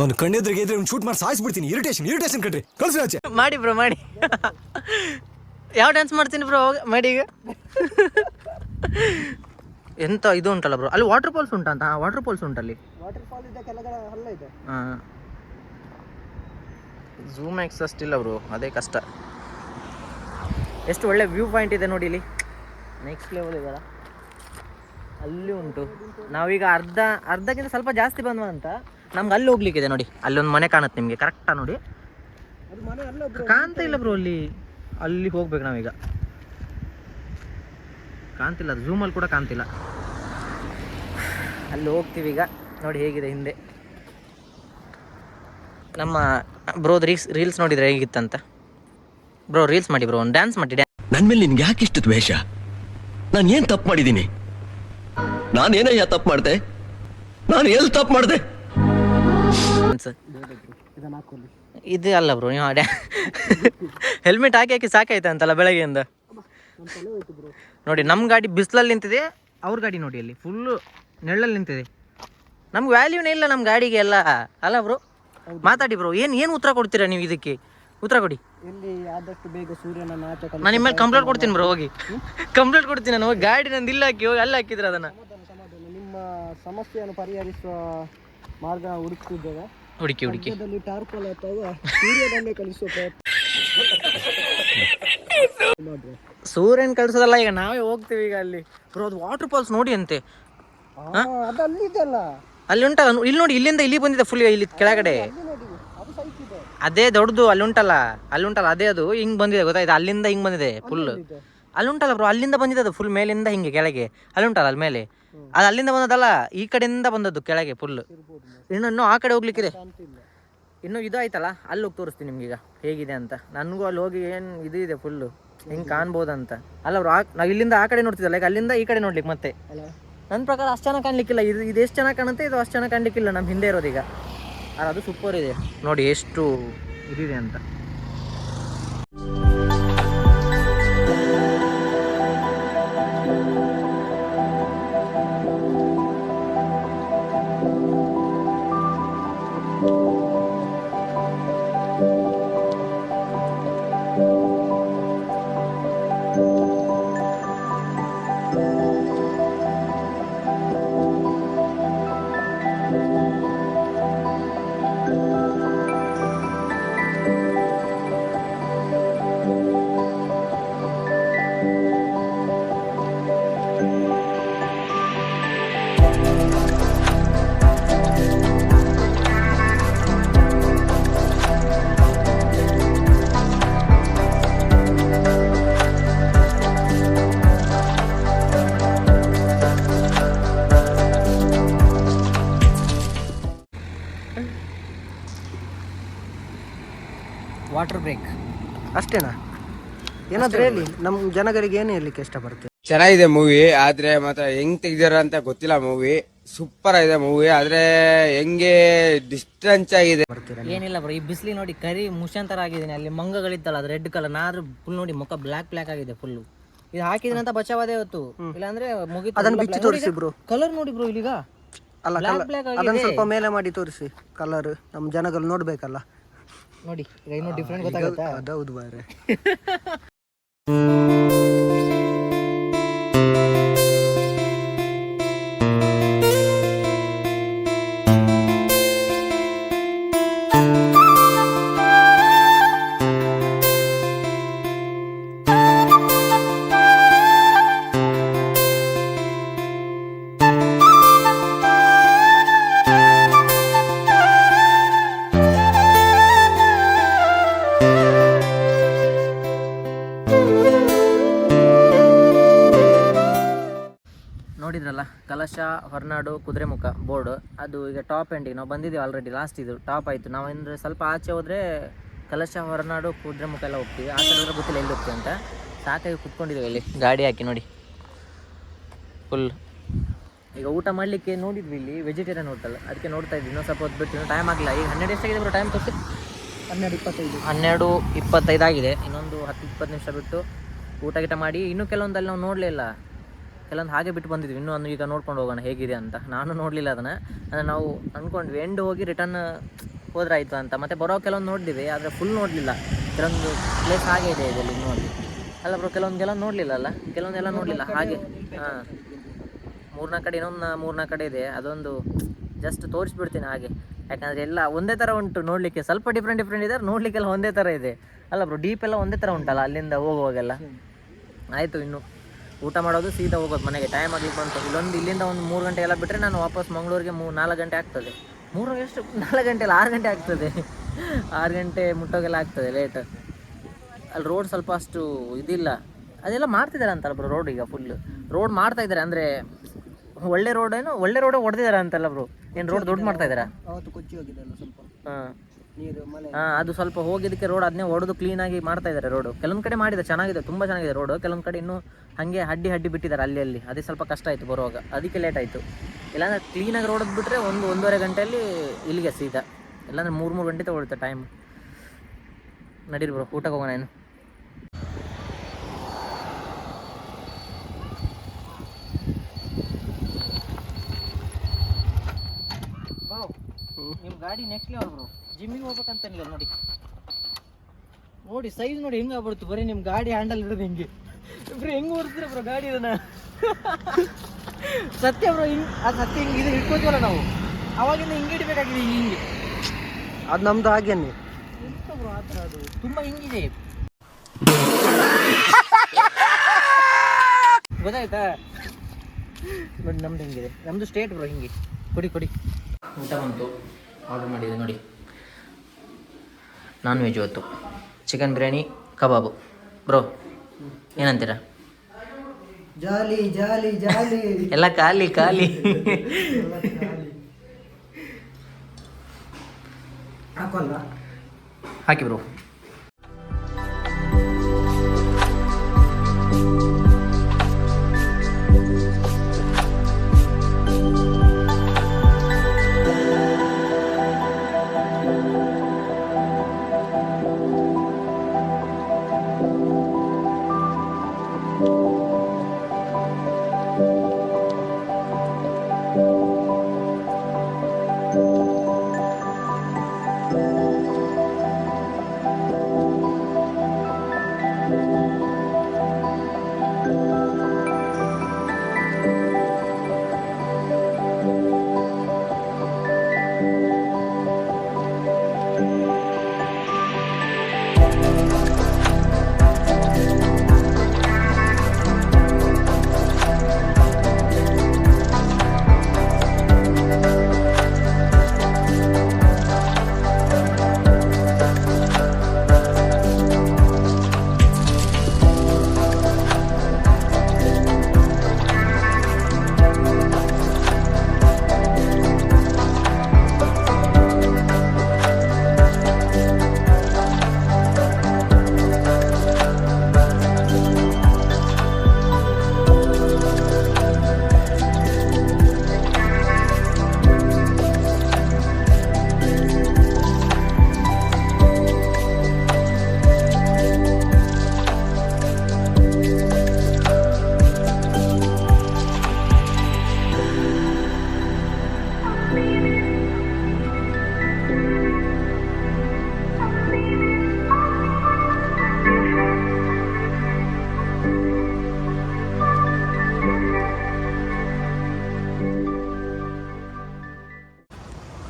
ಅವ್ನು ಕಣ್ಣೆದ್ರಿಗೆ ಇದ್ರೆ ಒಂದು ಶೂಟ್ ಮಾಡಿ ಸಾಯಿಸ್ಬಿಡ್ತೀನಿ. ಇರಿಟೇಷನ್ ಕಣ್ರಿ, ಕಳ್ಸಿ ಆಚೆ. ಮಾಡಿ ಬ್ರೋ ಮಾಡಿ. ಯಾವ ಡ್ಯಾನ್ಸ್ ಮಾಡ್ತೀನಿ ಬ್ರೋ ಮಾಡಿ ಈಗ. ಎಂತ ಇದು ಉಂಟಲ್ಲ ಬ್ರೋ, ಅಲ್ಲಿ ವಾಟರ್ ಫಾಲ್ಸ್ ಉಂಟಂತ. ವಾಟರ್ ಫಾಲ್ಸ್ ಉಂಟಲ್ಲಿ. ವಾಟರ್ ಫಾಲ್ ಇದೆ, ಕೆಳಗಡೆ ಹಳ್ಳ ಇದೆ. ಹಾಂ, ಝೂಮ್ ಎಕ್ಸ್ ಅಷ್ಟಿಲ್ಲ ಬ್ರೋ, ಅದೇ ಕಷ್ಟ. ಎಷ್ಟು ಒಳ್ಳೆ ವ್ಯೂ ಪಾಯಿಂಟ್ ಇದೆ ನೋಡಿ ಇಲ್ಲಿ, ನೆಕ್ಸ್ಟ್ ಲೆವೆಲ್ ಇದೆಯಲ್ಲ. ಅಲ್ಲಿ ಉಂಟು. ನಾವೀಗ ಅರ್ಧಕ್ಕಿಂತ ಸ್ವಲ್ಪ ಜಾಸ್ತಿ ಬಂದ್ವಂತ. ನಮ್ಗೆ ಅಲ್ಲಿ ಹೋಗ್ಲಿಕ್ಕಿದೆ ನೋಡಿ, ಅಲ್ಲೊಂದು ಮನೆ ಕಾಣುತ್ತೆ ನಿಮಗೆ ಕರೆಕ್ಟಾ ನೋಡಿ. ಕಾಣ್ತಾ ಇಲ್ಲ ಬ್ರೋ ಅಲ್ಲಿ ಹೋಗ್ಬೇಕು ನಾವೀಗ. ಕಾಣ್ತಿಲ್ಲ, ಅದು ಝೂಮಲ್ಲಿ ಕೂಡ ಕಾಣ್ತಿಲ್ಲ. ಅಲ್ಲಿ ಹೋಗ್ತೀವಿ ಈಗ. ನೋಡಿ ಹೇಗಿದೆ ಹಿಂದೆ. ನಮ್ಮ ಬ್ರೋದ್ ರೀಲ್ಸ್ ನೋಡಿದ್ರೆ ಹೇಗಿತ್ತಂತ. ಬ್ರೋ ರೀಲ್ಸ್ ಮಾಡಿ ಬ್ರೋ, ಒಂದು ಡ್ಯಾನ್ಸ್ ಮಾಡಿ. ನನ್ ಮೇಲೆ ನಿನ್ಗೆ ಯಾಕೆ ಇಷ್ಟು ದ್ವೇಷ? ನಾನು ಏನ್ ತಪ್ಪು ಮಾಡಿದ್ದೀನಿ? ನಾನೇನಯ್ಯ ತಪ್ಪು ಮಾಡಿದೆ? ನಾನು ಎಲ್ಲಿ ತಪ್ಪು ಮಾಡಿದೆ? ಇದು ಅಲ್ಲ ಬ್ರೋ, ನೀವು ಹೆಲ್ಮೆಟ್ ಹಾಕಿ ಸಾಕಾಯ್ತು ಅಂತಲ್ಲ ಬೆಳಗ್ಗೆಯಿಂದ. ನೋಡಿ ನಮ್ಮ ಗಾಡಿ ಬಿಸಿಲಲ್ಲಿ ನಿಂತಿದೆ, ಅವ್ರ ಗಾಡಿ ನೋಡಿ ಅಲ್ಲಿ ಫುಲ್ಲು ನೆರಳಲ್ಲಿ ನಿಂತಿದೆ. ನಮ್ಗೆ ವ್ಯಾಲ್ಯೂನೇ ಇಲ್ಲ ನಮ್ಮ ಗಾಡಿಗೆ ಎಲ್ಲ ಅಲ್ಲ ಬ್ರೋ. ಮಾತಾಡಿ ಬ್ರೋ, ಏನು ಉತ್ತರ ಕೊಡ್ತೀರಾ ನೀವು ಇದಕ್ಕೆ? ಉತ್ತರ ಕೊಡಿ. ಇಲ್ಲಿ ಆದಷ್ಟು ಬೇಗ ಸೂರ್ಯನ ಆಚೆ ನಾನು ನಿಮ್ಮ ಮೇಲೆ ಕಂಪ್ಲೇಂಟ್ ಕೊಡ್ತೀನಿ ಬ್ರೋ, ಹೋಗಿ ಕಂಪ್ಲೇಂಟ್ ಕೊಡ್ತೀನಿ ನಾನು. ಹೋಗಿ ಗಾಡಿ ನಂದು ಇಲ್ಲ ಹಾಕಿ ಹೋಗಿ ಅಲ್ಲಿ ಹಾಕಿದ್ರೆ ಅದನ್ನು. ನಿಮ್ಮ ಸಮಸ್ಯೆಯನ್ನು ಪರಿಹರಿಸುವ ಮಾರ್ಗ ಹುಡುಕ್ತಿದ್ದೇವೆ. ಹುಡುಕಿ ಟಾರ್ಪಲ್ ಅಥವಾ ಸೂರ್ಯನನ್ನೇ ಕಳಿಸುವ ಪ್ರಯತ್ನ. ಸೂರ್ಯನ್ ಕಳ್ಸೋದಲ್ಲ, ಈಗ ನಾವೇ ಹೋಗ್ತೀವಿ ಈಗ ಅಲ್ಲಿ ಬ್ರೋ. ಅದು ವಾಟರ್ ಫಾಲ್ಸ್ ನೋಡಿ ಅಂತೆ. ಅದು ಅಲ್ಲಿದೆಲ್ಲ, ಅಲ್ಲಿ ಉಂಟಲ್ಲ, ಇಲ್ಲಿ ನೋಡಿ, ಇಲ್ಲಿಂದ ಇಲ್ಲಿ ಬಂದಿದೆ ಫುಲ್ ಇಲ್ಲಿ ಕೆಳಗಡೆ. ಅದೇ ದೊಡ್ಡದು ಅಲ್ಲಿ ಉಂಟಲ್ಲ ಅದೇ, ಅದು ಹಿಂಗ್ ಬಂದಿದೆ ಗೊತ್ತಾಯ್ತು. ಅಲ್ಲಿಂದ ಹಿಂಗ್ ಬಂದಿದೆ ಫುಲ್. ಅಲ್ಲಿ ಉಂಟಲ್ಲ ಬ್ರೋ, ಅಲ್ಲಿಂದ ಬಂದಿದೆ ಅದು ಫುಲ್ ಮೇಲಿಂದ ಹಿಂಗೆ ಕೆಳಗೆ. ಅಲ್ಲಿ ಉಂಟಲ್ಲ ಅಲ್ಲಿ ಮೇಲೆ, ಅದು ಅಲ್ಲಿಂದ ಬಂದದಲ್ಲ, ಈ ಕಡೆಯಿಂದ ಬಂದದ್ದು ಕೆಳಗೆ ಫುಲ್. ಇನ್ನು ಆ ಕಡೆ ಹೋಗ್ಲಿಕ್ಕಿದೆ. ಇನ್ನು ಇದು ಆಯ್ತಲ್ಲ, ಅಲ್ಲಿ ಹೋಗಿ ತೋರಿಸ್ತೀನಿ ನಿಮ್ಗೀಗ ಹೇಗಿದೆ ಅಂತ. ನನಗೂ ಅಲ್ಲಿ ಹೋಗಿ ಏನು ಇದು ಇದೆ ಫುಲ್ಲು, ಹಿಂಗೆ ಕಾಣ್ಬೋದಂತ. ಅಲ್ಲ ಬ್ರೋ, ನಾವು ಇಲ್ಲಿಂದ ಆ ಕಡೆ ನೋಡ್ತಿದ್ದಲ್ಲ, ಈಗ ಅಲ್ಲಿಂದ ಈ ಕಡೆ ನೋಡ್ಲಿಕ್ಕೆ ಮತ್ತೆ ನನ್ನ ಪ್ರಕಾರ ಅಷ್ಟು ಚೆನ್ನಾಗಿ ಕಾಣ್ಲಿಕ್ಕಿಲ್ಲ. ಇದು ಎಷ್ಟು ಚೆನ್ನಾಗಿ ಕಾಣುತ್ತೆ, ಇದು ಅಷ್ಟು ಚೆನ್ನಾಗಿ ಕಾಣ್ಲಿಕ್ಕಿಲ್ಲ ನಮ್ಮ ಹಿಂದೆ ಇರೋದೀಗ. ಅದು ಸೂಪರ್ ಇದೆ ನೋಡಿ ಎಷ್ಟು ಇದಿದೆ ಅಂತ. ವಾಟರ್ ಬ್ರೇಕ್ ಅಷ್ಟೇನಾ? ಏನಾದ್ರೂ ಹೇಳಿ, ನಮ್ಮ ಜನಗಳಿಗೆ ಏನು ಹೇಳಲಿಕ್ಕೆ ಇಷ್ಟಪಡ್ತೀವಿ? ಚೆನ್ನಾಗಿದೆ ಮೂವಿ, ಆದ್ರೆ ಮಾತ್ರ ಹೆಂಗ್ ತೆಗ್ದಾರ ಅಂತ ಗೊತ್ತಿಲ್ಲ. ಮೂವಿ ಸೂಪರ್ ಆಗಿದೆ ಮೂವಿ, ಆದ್ರೆ ಹೆಂಗೆ ಡಿಸ್ಟೆನ್ಸ್ ಆಗಿದೆ. ಏನಿಲ್ಲ ಬ್ರೋ, ಈ ಬಿಸಿಲಿ ನೋಡಿ ಕರಿ ಮುಷಂತರ ಆಗಿದ್ದೀನಿ. ಅಲ್ಲಿ ಮಂಗಗಳಿತ್ತಲ್ಲ, ಅದು ರೆಡ್ ಕಲರ್. ನಾದ್ರೂ ಫುಲ್ ನೋಡಿ ಮುಖ ಬ್ಲಾಕ್ ಆಗಿದೆ ಫುಲ್. ಇದು ಹಾಕಿದ್ರೆ ಅಂತ ಬಚಾವದೇ ಹೊತ್ತು, ಇಲ್ಲಾಂದ್ರೆ ಮುಗಿತು. ಅದನ್ನ ಬಿಚ್ಚಿ ತೋರಿಸಿ ಬ್ರೋ. ಕಲರ್ ನೋಡಿ ಬ್ರೋ ಇಲ್ಲಿಗ. ಅಲ್ಲ, ಅದನ್ನ ಸ್ವಲ್ಪ ಮೇಲೆ ಮಾಡಿ ತೋರಿಸಿ. ಕಲರ್ ನಮ್ಮ ಜನಗಳು ನೋಡ್ಬೇಕಲ್ಲ ನೋಡಿ. ಈಗ ಇನ್ನೂ ಡಿಫ್ರೆಂಟ್ ಗೊತ್ತಾಗುತ್ತಾ? ಅದೌದು ಬಾರೆ. ನೋಡಿದ್ರಲ್ಲ, ಕಲಶ ಹೊರನಾಡು ಕುದುರೆಮುಖ ಬೋರ್ಡ್. ಅದು ಈಗ ಟಾಪ್ ಎಂಡಿಗೆ ನಾವು ಬಂದಿದ್ದೀವಿ ಆಲ್ರೆಡಿ. ಲಾಸ್ಟ್ ಇದು ಟಾಪ್ ಆಯಿತು. ನಾವು ಅಂದರೆ ಸ್ವಲ್ಪ ಆಚೆ ಹೋದರೆ ಕಲಶ ಹೊರನಾಡು ಕುದುರೆಮುಖ ಎಲ್ಲ ಹೋಗ್ತೀವಿ. ಆಚೆ ಹೋದ್ರೆ ಗೊತ್ತಿಲ್ಲ ಎಲ್ಲಿ ಹೋಗ್ತೀವಿ ಅಂತ. ಸಾಕಾಗಿ ಕುತ್ಕೊಂಡಿದ್ದೀವಿ ಇಲ್ಲಿ ಗಾಡಿ ಹಾಕಿ ನೋಡಿ ಫುಲ್. ಈಗ ಊಟ ಮಾಡಲಿಕ್ಕೆ ನೋಡಿದ್ವಿ ಇಲ್ಲಿ ವೆಜಿಟೇರಿಯನ್ ಹೋಟೆಲ್, ಅದಕ್ಕೆ ನೋಡ್ತಾ ಇದ್ವಿ. ಇನ್ನೂ ಸ್ವಲ್ಪ ಹೊತ್ತು ಬಿಟ್ಟು, ಇನ್ನೂ ಟೈಮ್ ಆಗಿಲ್ಲ. ಈಗ 12 ಎಷ್ಟಾಗಿದೆ ಬರೋ ಟೈಮ್ ತೋರಿಸಿ? 12:25 ಆಗಿದೆ. ಇನ್ನೊಂದು 10-20 ನಿಮಿಷ ಬಿಟ್ಟು ಊಟ ಗೀಟ ಮಾಡಿ. ಇನ್ನೂ ಕೆಲವೊಂದಲ್ಲಿ ನಾವು ನೋಡಲೇ ಇಲ್ಲ. ಕೆಲವೊಂದು ಹಾಗೆ ಬಿಟ್ಟು ಬಂದಿದ್ವಿ, ಇನ್ನೂ ಒಂದು ಈಗ ನೋಡ್ಕೊಂಡು ಹೋಗೋಣ ಹೇಗಿದೆ ಅಂತ. ನಾನು ನೋಡಲಿಲ್ಲ ಅದನ್ನು, ಅಂದರೆ ನಾವು ಅಂದ್ಕೊಂಡ್ವಿ ಎಂಡ್ ಹೋಗಿ ರಿಟರ್ನ್ ಹೋದ್ರಾಯ್ತು ಅಂತ. ಮತ್ತು ಬರೋ ಕೆಲವೊಂದು ನೋಡಿದ್ವಿ, ಆದರೆ ಫುಲ್ ನೋಡಲಿಲ್ಲ. ಕೆಲವೊಂದು ಪ್ಲೇಸ್ ಹಾಗೆ ಇದೆ ಇದರಲ್ಲಿ ಇನ್ನೂ ಅಲ್ಲಿ ಅಲ್ಲ ಬ್ರೋ, ಕೆಲವೊಂದೆಲ್ಲ ನೋಡಲಿಲ್ಲ ಅಲ್ಲ, ಕೆಲವೊಂದೆಲ್ಲ ನೋಡಲಿಲ್ಲ ಹಾಗೆ. ಹಾಂ, 3-4 ಕಡೆ, ಇನ್ನೊಂದು 3-4 ಕಡೆ ಇದೆ, ಅದೊಂದು ಜಸ್ಟ್ ತೋರಿಸ್ಬಿಡ್ತೀನಿ ಹಾಗೆ. ಯಾಕಂದರೆ ಎಲ್ಲ ಒಂದೇ ಥರ ಉಂಟು ನೋಡಲಿಕ್ಕೆ, ಸ್ವಲ್ಪ ಡಿಫ್ರೆಂಟ್ ಇದೆ, ನೋಡಲಿಕ್ಕೆಲ್ಲ ಒಂದೇ ಥರ ಇದೆ ಅಲ್ಲ ಬ್ರೋ. ಡೀಪ್ ಎಲ್ಲ ಒಂದೇ ಥರ ಉಂಟಲ್ಲ ಅಲ್ಲಿಂದ ಹೋಗುವಾಗೆಲ್ಲ. ಆಯಿತು, ಇನ್ನು ಊಟ ಮಾಡೋದು, ಸೀದಾ ಹೋಗೋದು ಮನೆಗೆ. ಟೈಮ್ ಆಗಲಿಕ್ಕೆ ಬಂತು. ಇಲ್ಲಿಂದ ಒಂದು 3 ಗಂಟೆ ಎಲ್ಲ ಬಿಟ್ಟರೆ ನಾನು ವಾಪಸ್ ಮಂಗಳೂರಿಗೆ 4 ಗಂಟೆ ಆಗ್ತದೆ. 4 ಗಂಟೆ ಅಲ್ಲ, 6 ಗಂಟೆ ಆಗ್ತದೆ. 6 ಗಂಟೆ ಮುಟ್ಟೋಗೆಲ್ಲ ಆಗ್ತದೆ ಲೇಟ್. ಅಲ್ಲಿ ರೋಡ್ ಸ್ವಲ್ಪ ಅಷ್ಟು ಇದಿಲ್ಲ, ಅದೆಲ್ಲ ಮಾಡ್ತಿದ್ದಾರೆ ಅಂತಲ್ಲ ಬ್ರೋ. ರೋಡ್ ಈಗ ಫುಲ್ ರೋಡ್ ಮಾಡ್ತಾ ಇದ್ದಾರೆ, ಅಂದರೆ ಒಳ್ಳೆ ರೋಡ್ ಹೊಡೆದಿದ್ದಾರೆ ಅಂತಲ್ಲ ಬ್ರೋ. ಏನು ರೋಡ್ ದೊಡ್ಡ ಮಾಡ್ತಾ ಇದ್ದಾರಾ? ಅವತ್ತು ಕೊಚ್ಚಿ ಹೋಗಿದ್ದಲ್ಲ ಸ್ವಲ್ಪ ಹಾಂ ನೀರು ಮಳೆ. ಹಾಂ, ಅದು ಸ್ವಲ್ಪ ಹೋಗಿದ್ದಕ್ಕೆ ರೋಡ್ ಅದನ್ನೇ ಹೊಡೆದು ಕ್ಲೀನಾಗಿ ಮಾಡ್ತಾ ಇದ್ದಾರೆ ರೋಡು. ಕೆಲವೊಂದು ಕಡೆ ಮಾಡಿದ್ದಾರೆ, ಚೆನ್ನಾಗಿದೆ, ತುಂಬ ಚೆನ್ನಾಗಿದೆ ರೋಡು. ಕೆಲವೊಂದು ಕಡೆ ಇನ್ನೂ ಹಾಗೆ ಅಡ್ಡಿ ಬಿಟ್ಟಿದ್ದಾರೆ ಅಲ್ಲಿ. ಅದೇ ಸ್ವಲ್ಪ ಕಷ್ಟ ಆಯಿತು ಬರುವಾಗ, ಅದಕ್ಕೆ ಲೇಟ್ ಆಯಿತು. ಇಲ್ಲಾಂದರೆ ಕ್ಲೀನಾಗಿ ರೋಡ್ ಬಿಟ್ಟರೆ 1-1.5 ಗಂಟೆಯಲ್ಲಿ ಇಲ್ಲಿಗೆ ಸೀದಾ. ಇಲ್ಲಾಂದರೆ 3 ಗಂಟೆ ತಗೊಳುತ್ತೆ ಟೈಮ್. ನಡೀರಿ ಬ್ರೋ, ಊಟಕ್ಕೆ ಹೋಗೋಣ. ಏನು ಬ್ರೋ, ನಿಮ್ಮ ಗಾಡಿ ನೆಕ್ಸ್ಟ್ ಲೆವೆಲ್ ಬ್ರೋ. ಜಿಮ್ಮಿಗೆ ಹೋಗ್ಬೇಕಂತ ಇಲ್ಲ ನೋಡಿ ಸೈಜ್ ನೋಡಿ ಹೆಂಗೆ ಆಗ್ಬಿಡ್ತು. ಬರೀ ನಿಮ್ಮ ಗಾಡಿ ಹ್ಯಾಂಡಲ್ ಇರೋದು ಹೆಂಗೆ ಬ್ರೋ, ಹೆಂಗೆ ಓಡಿಸ್ತೀರ ಬ್ರೋ ಗಾಡಿ ಇದನ್ನ? ಸತ್ಯ ಬ್ರೋ, ಅದು ಸತ್ಯ. ಹಿಂಗೆ ಇದು ಇಟ್ಕೋತೀವಲ್ಲ ನಾವು, ಅವಾಗಿಂದ ಹಿಂಗೆ ಇಡಬೇಕಾಗಿದೆ. ಹಿಂಗೆ ಅದು ನಮ್ದು ಹಾಗೇನೆ ಎಂತ ಬ್ರೋ ಆ ಥರ, ಅದು ತುಂಬ ಹಿಂಗಿದೆ ಗೊತ್ತಾಯ್ತಾ? ಬಟ್ ನಮ್ದು ಹಿಂಗಿದೆ, ನಮ್ಮದು ಸ್ಟೇಟ್ ಬ್ರೋ ಹಿಂಗೆ. ಕೊಡಿ ಊಟ ಬಂತು, ಆರ್ಡರ್ ಮಾಡಿದೆ ನೋಡಿ. ನಾನ್ ವೆಜ್ ಇವತ್ತು, ಚಿಕನ್ ಬಿರಿಯಾನಿ, ಕಬಾಬು. ಬ್ರೋ ಏನಂತೀರಾ? ಜಾಲಿ ಎಲ್ಲ ಖಾಲಿ ಹಾಕೋಲ್ಲ. ಹಾಕಿ ಬ್ರೋ.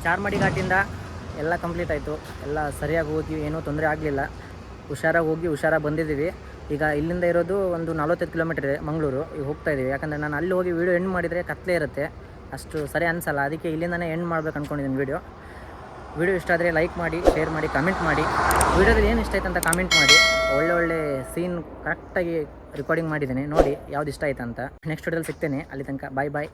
ಚಾರ್ಮಾಡಿ ಘಾಟಿಂದ ಎಲ್ಲ ಕಂಪ್ಲೀಟ್ ಆಯಿತು. ಎಲ್ಲ ಸರಿಯಾಗಿ ಹೋಗಿ ಏನೂ ತೊಂದರೆ ಆಗಲಿಲ್ಲ. ಹುಷಾರಾಗಿ ಹೋಗಿ ಹುಷಾರಾಗಿ ಬಂದಿದ್ದೀವಿ. ಈಗ ಇಲ್ಲಿಂದ ಇರೋದು ಒಂದು 45 ಕಿಲೋಮೀಟರ್ ಇದೆ ಮಂಗಳೂರು. ಈಗ ಹೋಗ್ತಾ ಇದ್ದೀವಿ. ಯಾಕಂದರೆ ನಾನು ಅಲ್ಲಿ ಹೋಗಿ ವೀಡಿಯೋ ಎಂಡ್ ಮಾಡಿದರೆ ಕತ್ತಲೆ ಇರುತ್ತೆ, ಅಷ್ಟು ಸರಿ ಅನಿಸಲ್ಲ. ಅದಕ್ಕೆ ಇಲ್ಲಿಂದನೇ ಎಂಡ್ ಮಾಡ್ಬೇಕು ಅಂದ್ಕೊಂಡಿದ್ದೀನಿ ವೀಡಿಯೋ ಇಷ್ಟ ಆದರೆ ಲೈಕ್ ಮಾಡಿ, ಶೇರ್ ಮಾಡಿ, ಕಮೆಂಟ್ ಮಾಡಿ. ವೀಡಿಯೋದಲ್ಲಿ ಏನು ಇಷ್ಟ ಆಯ್ತು ಅಂತ ಕಮೆಂಟ್ ಮಾಡಿ. ಒಳ್ಳೆ ಸೀನ್ ಕರೆಕ್ಟಾಗಿ ರೆಕಾರ್ಡಿಂಗ್ ಮಾಡಿದ್ದೀನಿ, ನೋಡಿ ಯಾವ್ದು ಇಷ್ಟ ಆಯ್ತು ಅಂತ. ನೆಕ್ಸ್ಟ್ ವಿಡಿಯೋದಲ್ಲಿ ಸಿಗ್ತೇನೆ. ಅಲ್ಲಿ ತನಕ ಬಾಯ್.